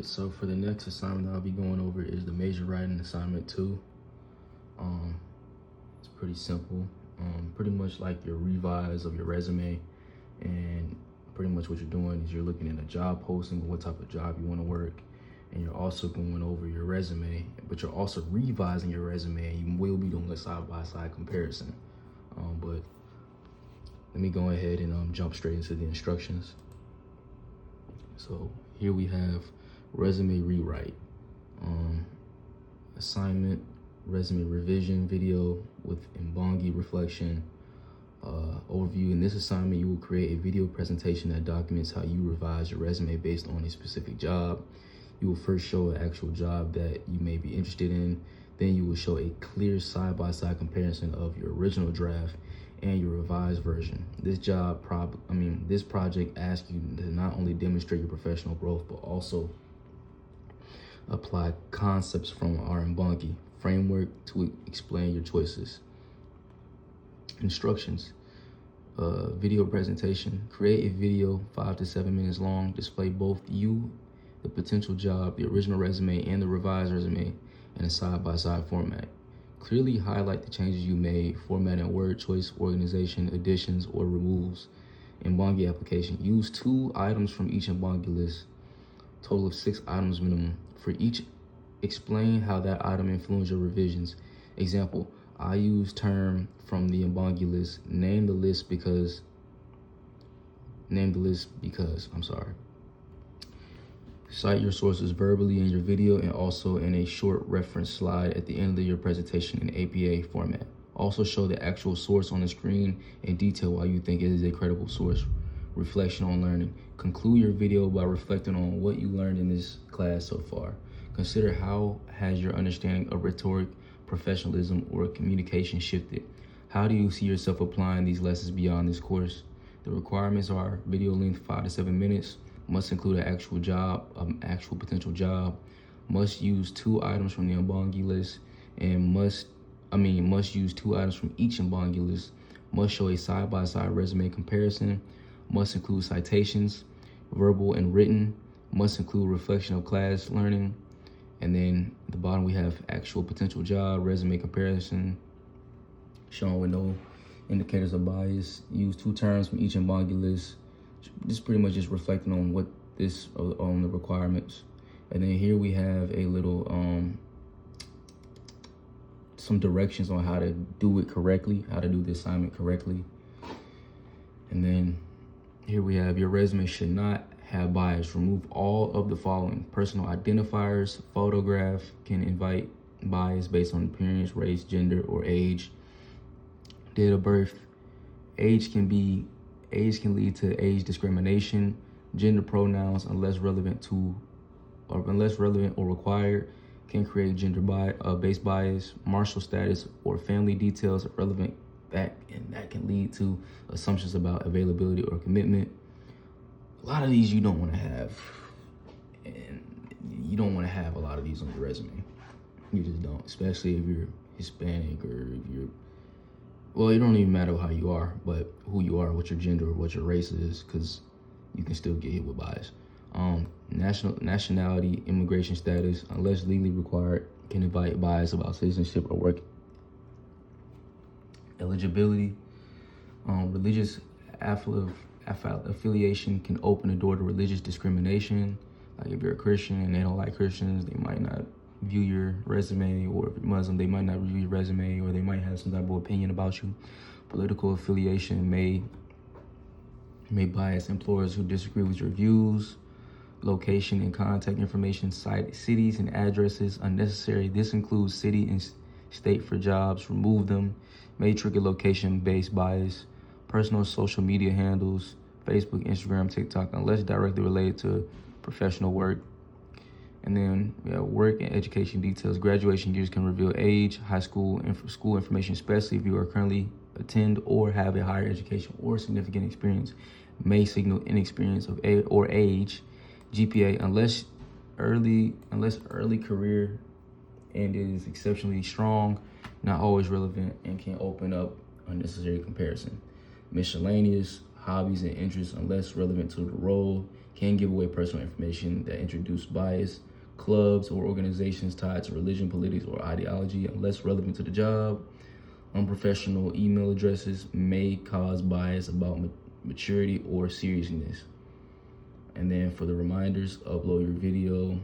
Alright, so for the next assignment that I'll be going over is the major writing assignment 2. It's pretty simple. Pretty much like your revise of your resume, and pretty much what you're doing is you're looking at a job posting, what type of job you want to work, and you're also going over your resume, but you're also revising your resume, and you will be doing a side-by-side comparison. But let me go ahead and jump straight into the instructions. So here we have resume rewrite, assignment, resume revision video with Mbongi reflection, overview. In this assignment, you will create a video presentation that documents how you revise your resume based on a specific job. You will first show an actual job that you may be interested in. Then you will show a clear side-by-side comparison of your original draft and your revised version. This project asks you to not only demonstrate your professional growth, but also apply concepts from our Mbongi framework to explain your choices. Instructions. Video presentation. Create a video 5 to 7 minutes long. Display both you, the potential job, the original resume, and the revised resume in a side-by-side format. Clearly highlight the changes you made, formatting, word choice, organization, additions, or removals. Mbongi application. Use 2 items from each Mbongi list. Total of 6 items minimum. For each, explain how that item influenced your revisions. Example, I use term from the Mbongi list. Name the list because, Cite your sources verbally in your video and also in a short reference slide at the end of your presentation in APA format. Also show the actual source on the screen and detail why you think it is a credible source. Reflection on learning. Conclude your video by reflecting on what you learned in this class so far. Consider how has your understanding of rhetoric, professionalism, or communication shifted. How do you see yourself applying these lessons beyond this course? The requirements are video length 5 to 7 minutes, must include an actual potential job, must use 2 items from the Mbongi list, and must use 2 items from each Mbongi list, must show a side-by-side resume comparison, must include citations, verbal and written, must include reflection of class learning, and then at the bottom we have actual potential job, resume comparison, shown with no indicators of bias, use 2 terms from each Mbongi list. Just pretty much just reflecting on what on the requirements. And then here we have a little some directions on how to do it correctly, how to do the assignment correctly. And then here we have your resume should not have bias. Remove all of the following: personal identifiers, photograph can invite bias based on appearance, race, gender, or age, date of birth. Age can lead to age discrimination. Gender pronouns, unless relevant or required, can create gender-based bias. Marital status or family details are relevant, that can lead to assumptions about availability or commitment. A lot of these you don't want to have, and you don't want to have a lot of these on your resume. You just don't, especially if you're Hispanic or if you're, well, it don't even matter how you are, but who you are, what your gender or what your race is, because you can still get hit with bias. Nationality, immigration status, unless legally required, can invite bias about citizenship or work eligibility. Religious affiliation can open the door to religious discrimination. Like if you're a Christian and they don't like Christians, they might not view your resume, or if you're Muslim, they might not review your resume, or they might have some type of opinion about you. Political affiliation may bias employers who disagree with your views. Location and contact information, cite cities and addresses unnecessary. This includes city and state for jobs. Remove them. May trigger location-based bias. Personal social media handles, Facebook, Instagram, TikTok, unless directly related to professional work. And then we have work and education details. Graduation years can reveal age, high school, school information, especially if you are currently attend or have a higher education or significant experience, may signal inexperience or age. GPA, unless early career and is exceptionally strong, not always relevant, and can open up unnecessary comparison. Miscellaneous, hobbies and interests, unless relevant to the role, can give away personal information that introduce bias, clubs or organizations tied to religion, politics, or ideology unless relevant to the job. Unprofessional email addresses may cause bias about maturity or seriousness. And then for the reminders, upload your video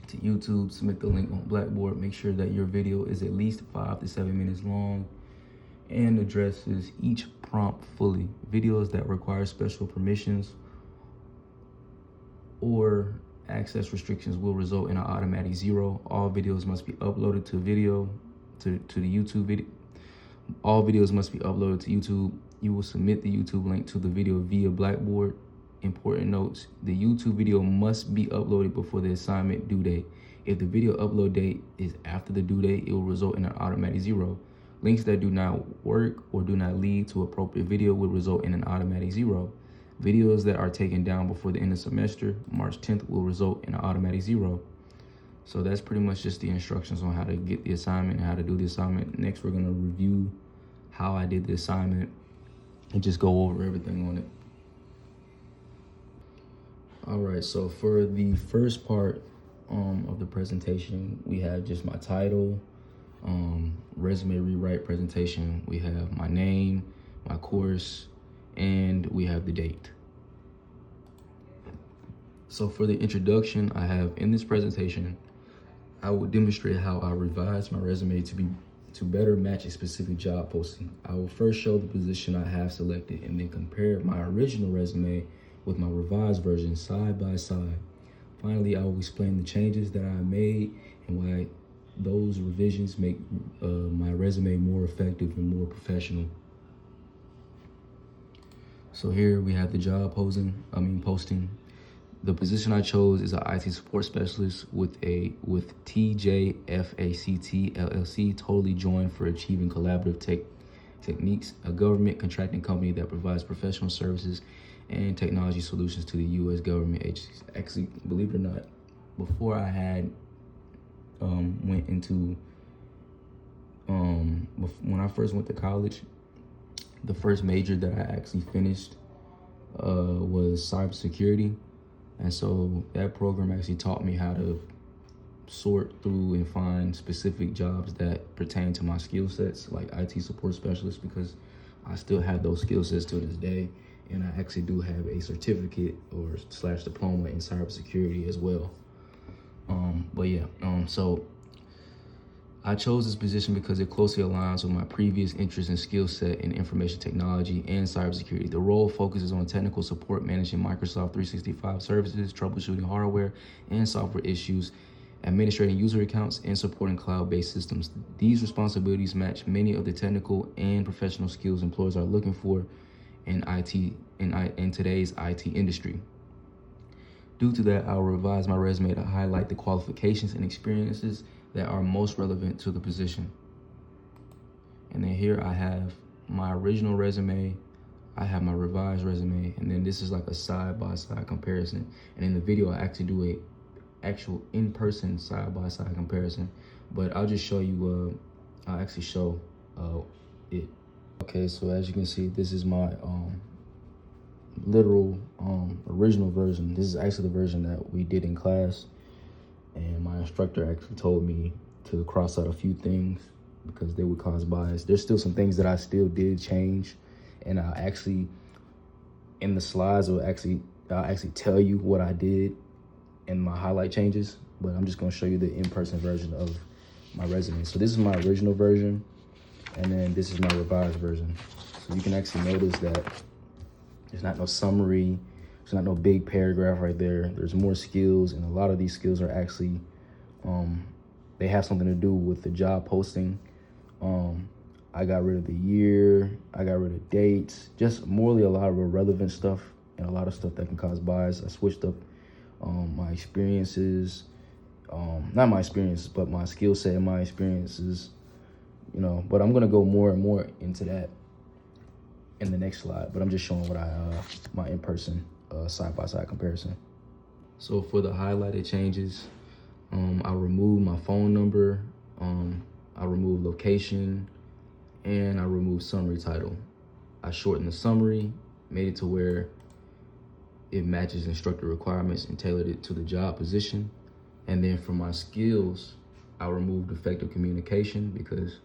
to YouTube, submit the link on Blackboard. Make sure that your video is at least 5 to 7 minutes long and addresses each prompt fully. Videos that require special permissions or access restrictions will result in an automatic 0. All videos must be uploaded to the YouTube video. All videos must be uploaded to YouTube. You will submit the YouTube link to the video via Blackboard. Important notes: the YouTube video must be uploaded before the assignment due date. If the video upload date is after the due date, it will result in an automatic 0. Links that do not work or do not lead to appropriate video will result in an automatic 0. Videos that are taken down before the end of semester, March 10th, will result in an automatic 0. So that's pretty much just the instructions on how to get the assignment and how to do the assignment. Next, we're gonna review how I did the assignment and just go over everything on it. All right, so for the first part of the presentation, we have just my title, resume rewrite presentation. We have my name, my course, and we have the date. So for the introduction, I have in this presentation, I will demonstrate how I revised my resume to better match a specific job posting. I will first show the position I have selected and then compare my original resume with my revised version side by side. Finally, I will explain the changes that I made and why those revisions make my resume more effective and more professional. So here we have the job posting. The position I chose is an IT support specialist with TJFACT LLC, totally joined for achieving collaborative techniques, a government contracting company that provides professional services and technology solutions to the U.S. government agencies. Actually, believe it or not, before I had went into when I first went to college, the first major that I actually finished was cybersecurity. And so that program actually taught me how to sort through and find specific jobs that pertain to my skill sets, like IT support specialist, because I still have those skill sets to this day. And I actually do have a certificate or / diploma in cybersecurity as well. So I chose this position because it closely aligns with my previous interest and skill set in information technology and cybersecurity. The role focuses on technical support, managing Microsoft 365 services, troubleshooting hardware and software issues, administrating user accounts, and supporting cloud-based systems. These responsibilities match many of the technical and professional skills employers are looking for in today's IT industry. Due to that, I'll revise my resume to highlight the qualifications and experiences that are most relevant to the position. And then here I have my original resume, I have my revised resume, and then this is like a side-by-side comparison. And in the video, I actually do a actual in-person side-by-side comparison, but I'll just show you, I'll actually show it. Okay, so as you can see, this is my literal original version. This is actually the version that we did in class. And my instructor actually told me to cross out a few things because they would cause bias. There's still some things that I still did change. And I actually, in the slides, I'll actually tell you what I did and my highlight changes. But I'm just gonna show you the in-person version of my resume. So this is my original version. And then this is my revised version. So you can actually notice that there's not no summary. There's not no big paragraph right there. There's more skills, and a lot of these skills are actually, they have something to do with the job posting. I got rid of the year, I got rid of dates, just morely a lot of irrelevant stuff and a lot of stuff that can cause bias. I switched up my experiences, not my experiences, but my skill set and my experiences, but I'm gonna go more and more into that in the next slide, but I'm just showing what my in-person side-by-side comparison. So for the highlighted changes, I removed my phone number, I removed location, and I removed summary title. I shortened the summary, made it to where it matches instructor requirements and tailored it to the job position. And then for my skills, I removed effective communication because,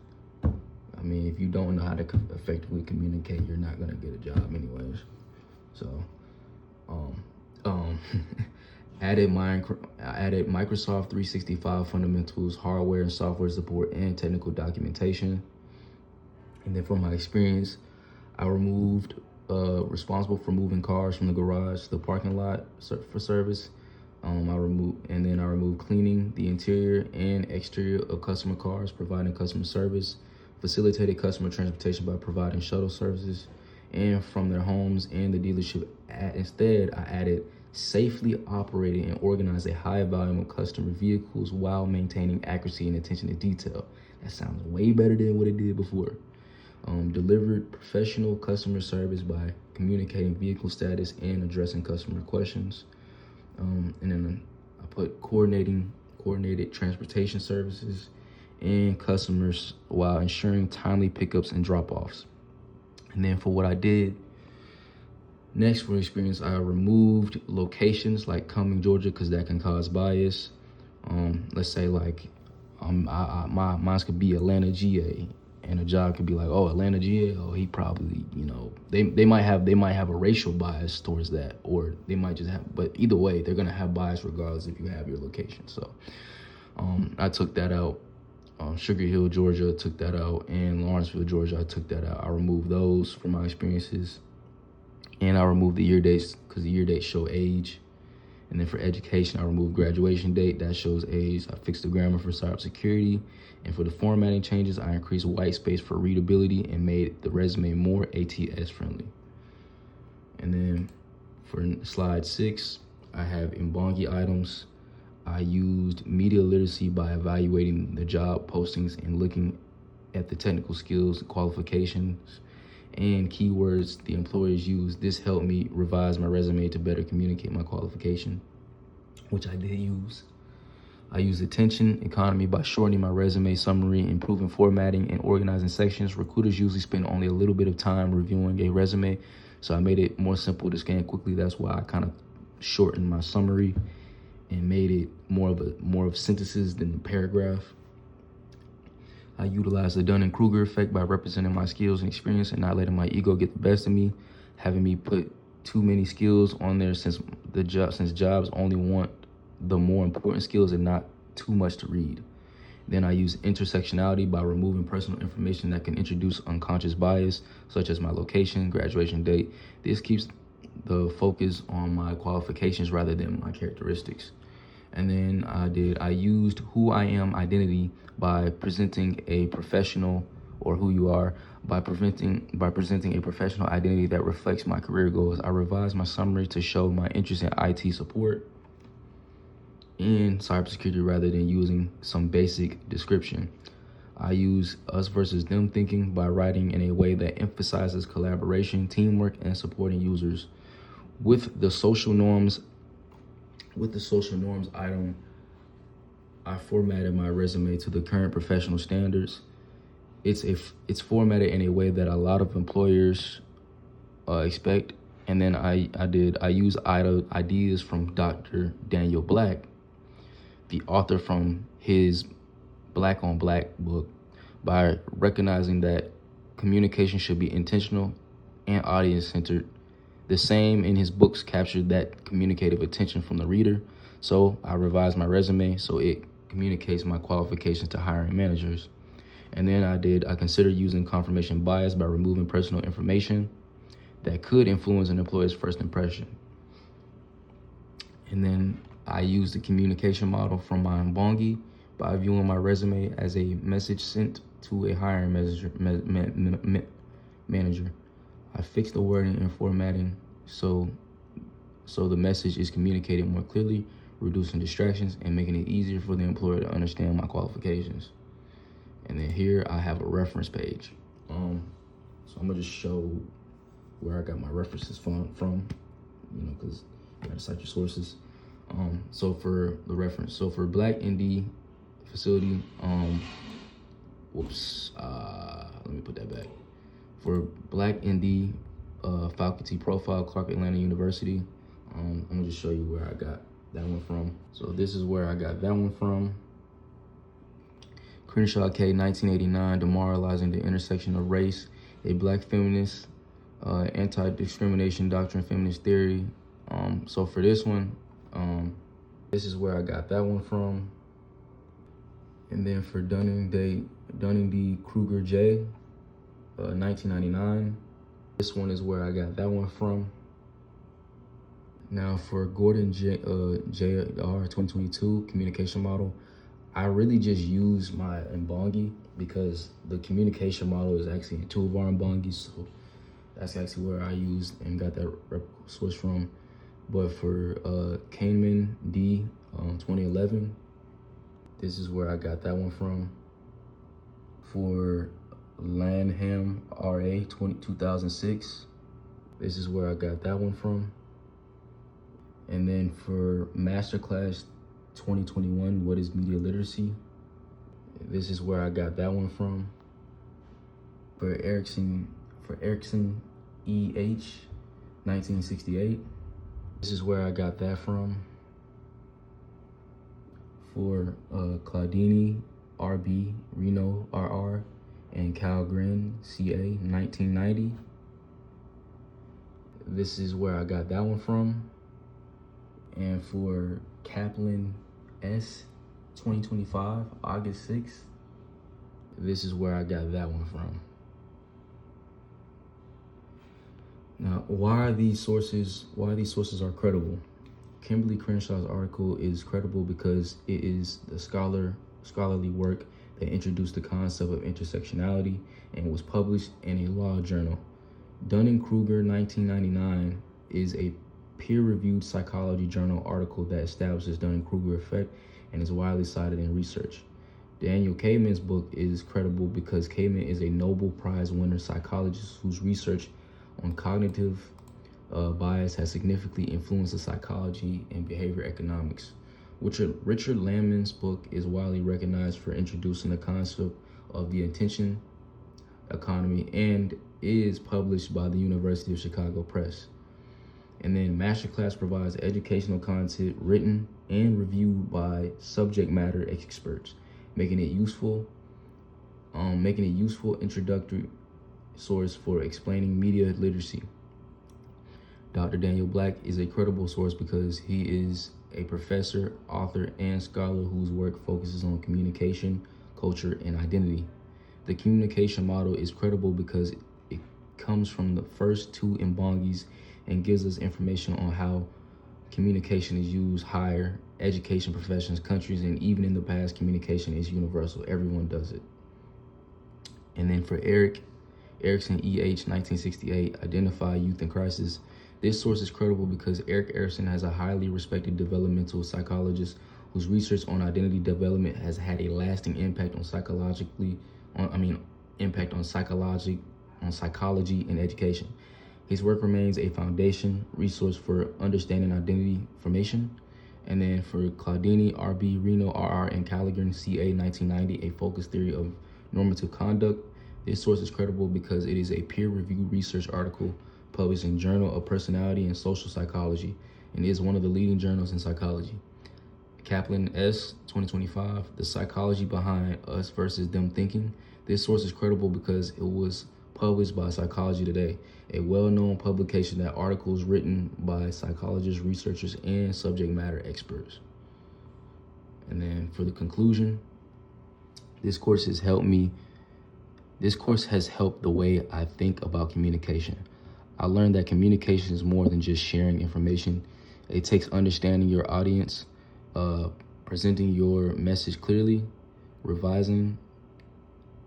I mean, if you don't know how to effectively communicate, you're not gonna get a job anyways. So, I added Microsoft 365 fundamentals, hardware and software support, and technical documentation. And then from my experience, I removed responsible for moving cars from the garage to the parking lot for service. I removed cleaning the interior and exterior of customer cars, providing customer service, facilitated customer transportation by providing shuttle services and from their homes and the dealership. Instead, I added safely operating and organize a high volume of customer vehicles while maintaining accuracy and attention to detail. That sounds way better than what it did before. Delivered professional customer service by communicating vehicle status and addressing customer questions. And then I put coordinated transportation services and customers while ensuring timely pickups and drop-offs. And then for what I did next for experience, I removed locations like Cumming, Georgia, because that can cause bias. Let's say like mine could be Atlanta, GA, and a job could be like, oh, Atlanta, GA, oh, he probably, they might have a racial bias towards that, or they might just have, but either way, they're gonna have bias regardless if you have your location. So I took that out. Sugar Hill, Georgia, took that out, and Lawrenceville, Georgia, I took that out. I removed those from my experiences, and I removed the year dates because the year dates show age. And then for education, I removed graduation date, that shows age. I fixed the grammar for cybersecurity. And for the formatting changes, I increased white space for readability and made the resume more ATS friendly. And then for slide 6, I have Mbongi items. I used media literacy by evaluating the job postings and looking at the technical skills, qualifications, and keywords the employers use. This helped me revise my resume to better communicate my qualification, which I did use. I used attention economy by shortening my resume summary, improving formatting, and organizing sections. Recruiters usually spend only a little bit of time reviewing a resume, so I made it more simple to scan quickly. That's why I kind of shortened my summary and made it more of sentences than a paragraph. I utilized the Dunning-Kruger effect by representing my skills and experience and not letting my ego get the best of me, having me put too many skills on there since jobs only want the more important skills and not too much to read. Then I use intersectionality by removing personal information that can introduce unconscious bias, such as my location, graduation date. This keeps the focus on my qualifications rather than my characteristics. And then I used who I am identity by presenting a professional, or who you are, by presenting a professional identity that reflects my career goals. I revised my summary to show my interest in IT support and cybersecurity rather than using some basic description. I use us versus them thinking by writing in a way that emphasizes collaboration, teamwork, and supporting users. With the social norms item, I formatted my resume to the current professional standards. It's formatted in a way that a lot of employers expect. And then I use ideas from Dr. Daniel Black, the author from his Black on Black book, by recognizing that communication should be intentional and audience-centered. The same in his books captured that communicative attention from the reader. So I revised my resume so it communicates my qualifications to hiring managers. And then I considered using confirmation bias by removing personal information that could influence an employer's first impression. And then I used the communication model from my Mbongi by viewing my resume as a message sent to a hiring manager. I fixed the wording and formatting so the message is communicated more clearly, reducing distractions and making it easier for the employer to understand my qualifications. And then here I have a reference page. So I'm gonna just show where I got my references from, because you gotta cite your sources. So for the reference, so for Black ND facility, let me put that back. For Black ND faculty profile, Clark Atlanta University, I'm gonna just show you where I got that one from. So this is where I got that one from. Crenshaw K, 1989, Demoralizing the Intersection of Race, a Black Feminist, Anti-Discrimination Doctrine, Feminist Theory. So for this one, this is where I got that one from. And then for Dunning D. Kruger J, 1999, this one is where I got that one from. Now for Gordon J.R. 2022 communication model, I really just use my Mbongi because the communication model is actually in 2 of our Mbongis, so that's actually where I used and got that source from. But for Kahneman D 2011, this is where I got that one from. For Lanham RA 2006, this is where I got that one from. And then for Masterclass 2021, What is Media Literacy? This is where I got that one from. For Erickson EH 1968, this is where I got that from. For Claudini RB Reno RR and Calgren CA 1990, this is where I got that one from. And for Kaplan S 2025 August 6th, this is where I got that one from. Now, why these sources are credible? Kimberly Crenshaw's article is credible because it is the scholarly work that introduced the concept of intersectionality and was published in a law journal. Dunning-Kruger 1999 is a peer-reviewed psychology journal article that establishes Dunning-Kruger effect and is widely cited in research. Daniel Kahneman's book is credible because Kahneman is a Nobel Prize winner psychologist whose research on cognitive bias has significantly influenced the psychology and behavior economics. Richard Landman's book is widely recognized for introducing the concept of the attention economy and is published by the University of Chicago Press. And then Masterclass provides educational content written and reviewed by subject matter experts, making it useful introductory source for explaining media literacy. Dr. Daniel Black is a credible source because he is a professor, author, and scholar whose work focuses on communication, culture, and identity. The communication model is credible because it comes from the first 2 Mbongis and gives us information on how communication is used higher education professions, countries, and even in the past, communication is universal. Everyone does it. And then for Erickson EH 1968, Identify Youth in Crisis. This source is credible because Erik Erikson has a highly respected developmental psychologist whose research on identity development has had a lasting impact on psychology and education. His work remains a foundation resource for understanding identity formation. And then for Claudini RB Reno RR and Callaghan CA 1990, a focus theory of normative conduct. This source is credible because it is a peer-reviewed research article published in Journal of Personality and Social Psychology and is one of the leading journals in psychology. Kaplan S 2025, The Psychology Behind Us versus Them Thinking. This source is credible because it was published by Psychology Today, a well-known publication that articles written by psychologists, researchers, and subject matter experts. And then for the conclusion, this course has helped the way I think about communication. I learned that communication is more than just sharing information. It takes understanding your audience, presenting your message clearly, revising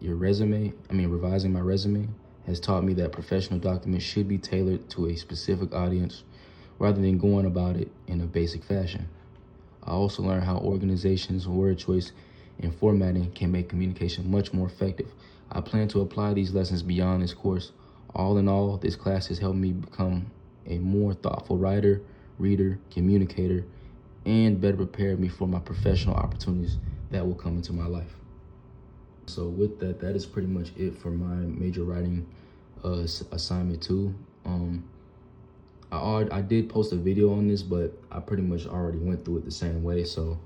my resume has taught me that professional documents should be tailored to a specific audience rather than going about it in a basic fashion. I also learned how organizations, word choice, and formatting can make communication much more effective. I plan to apply these lessons beyond this course. All in all, this class has helped me become a more thoughtful writer, reader, communicator, and better prepared me for my professional opportunities that will come into my life. So with that is pretty much it for my major writing assignment 2. I did post a video on this, but I pretty much already went through it the same way. So,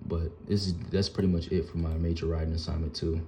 but that's pretty much it for my major writing assignment too.